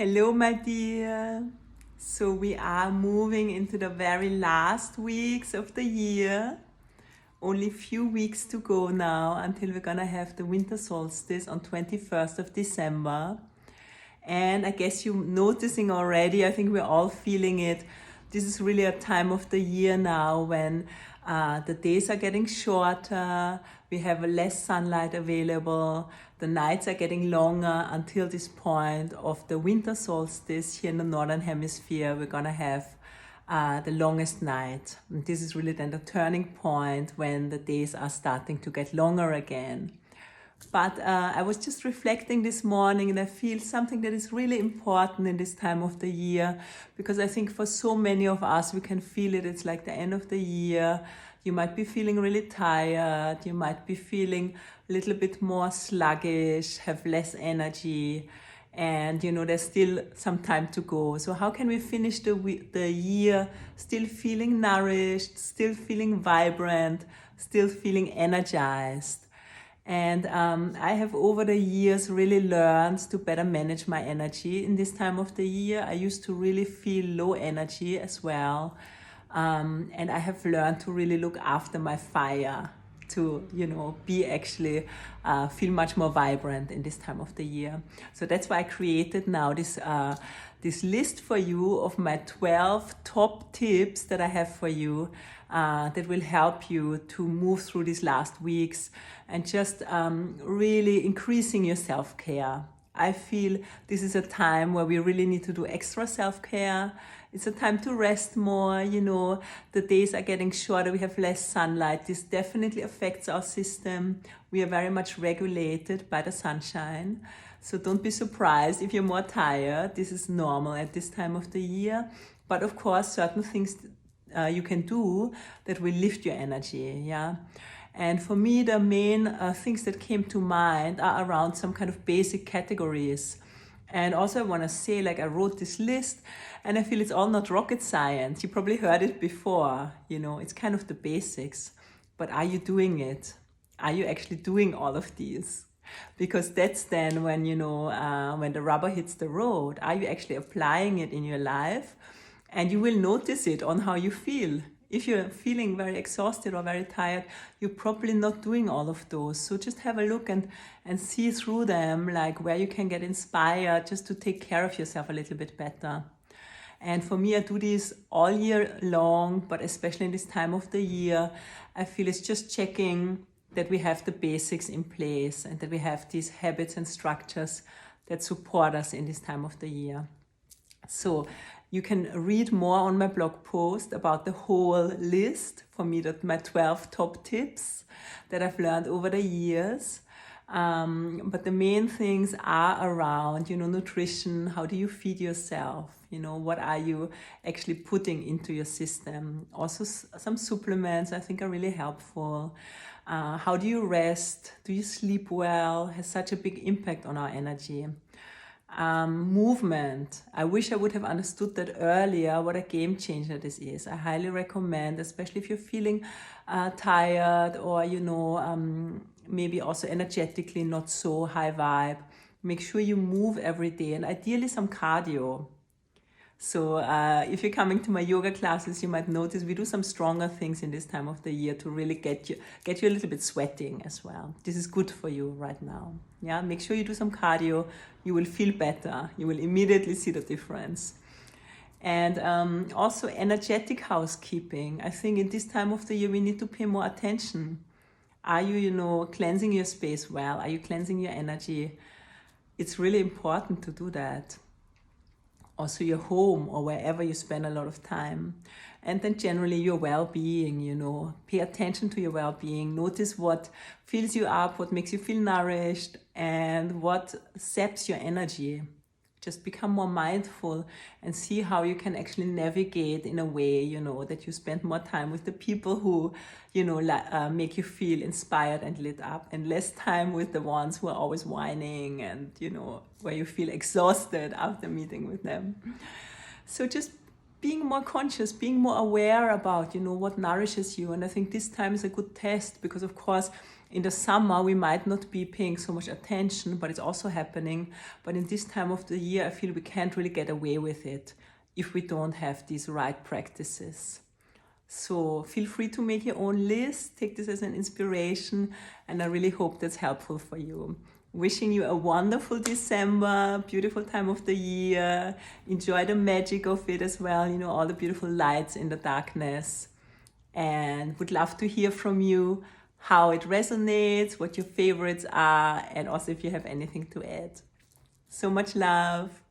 Hello, my dear. So we are moving into the very last weeks of the year. Only few weeks to go now until we're gonna have the winter solstice on 21st of December. And I guess you're noticing already, I think we're all feeling it. This is really a time of the year now when the days are getting shorter, we have less sunlight available, the nights are getting longer until this point of the winter solstice here in the Northern Hemisphere. We're gonna have the longest night. And this is really then the turning point when the days are starting to get longer again. But I was just reflecting this morning and I feel something that is really important in this time of the year, because I think for so many of us, we can feel it. It's like the end of the year. You might be feeling really tired. You might be feeling a little bit more sluggish, have less energy. And there's still some time to go. So how can we finish the year still feeling nourished, still feeling vibrant, still feeling energized? And I have over the years really learned to better manage my energy in this time of the year. I used to really feel low energy as well. And I have learned to really look after my fire to, be actually feel much more vibrant in this time of the year. So that's why I created now this list for you of my 12 top tips that I have for you that will help you to move through these last weeks and just really increasing your self-care. I feel this is a time where we really need to do extra self-care. It's a time to rest more, the days are getting shorter, we have less sunlight. This definitely affects our system. We are very much regulated by the sunshine. So don't be surprised if you're more tired. This is normal at this time of the year. But of course, certain things you can do that will lift your energy, yeah? And for me, the main things that came to mind are around some kind of basic categories. And also I want to say, I wrote this list and I feel it's all not rocket science. You probably heard it before, it's kind of the basics. But are you doing it? Are you actually doing all of these? Because that's then when, when the rubber hits the road. Are you actually applying it in your life? And you will notice it on how you feel. If you're feeling very exhausted or very tired, you're probably not doing all of those. So just have a look and see through them, where you can get inspired just to take care of yourself a little bit better. And for me, I do this all year long, but especially in this time of the year, I feel it's just checking that we have the basics in place and that we have these habits and structures that support us in this time of the year. So you can read more on my blog post about the whole list, for me, my 12 top tips that I've learned over the years. But the main things are around, nutrition. How do you feed yourself? What are you actually putting into your system? Also, some supplements I think are really helpful. How do you rest? Do you sleep well? Has such a big impact on our energy. Movement. I wish I would have understood that earlier, what a game changer this is. I highly recommend, especially if you're feeling tired or, maybe also energetically not so high vibe. Make sure you move every day and ideally some cardio. So if you're coming to my yoga classes, you might notice we do some stronger things in this time of the year to really get you a little bit sweating as well. This is good for you right now. Yeah, make sure you do some cardio. You will feel better. You will immediately see the difference. And also energetic housekeeping. I think in this time of the year, we need to pay more attention. Are you, cleansing your space well? Are you cleansing your energy? It's really important to do that. Also your home or wherever you spend a lot of time. And then generally your well-being, pay attention to your well-being. Notice what fills you up, what makes you feel nourished, and what saps your energy. Just become more mindful and see how you can actually navigate in a way, that you spend more time with the people who, make you feel inspired and lit up, and less time with the ones who are always whining and, where you feel exhausted after meeting with them. So just being more conscious, being more aware about, what nourishes you. And I think this time is a good test because, of course, in the summer, we might not be paying so much attention, but it's also happening. But in this time of the year, I feel we can't really get away with it if we don't have these right practices. So feel free to make your own list, take this as an inspiration, and I really hope that's helpful for you. Wishing you a wonderful December, beautiful time of the year. Enjoy the magic of it as well, all the beautiful lights in the darkness. And would love to hear from you how it resonates, what your favorites are, and also if you have anything to add. So much love.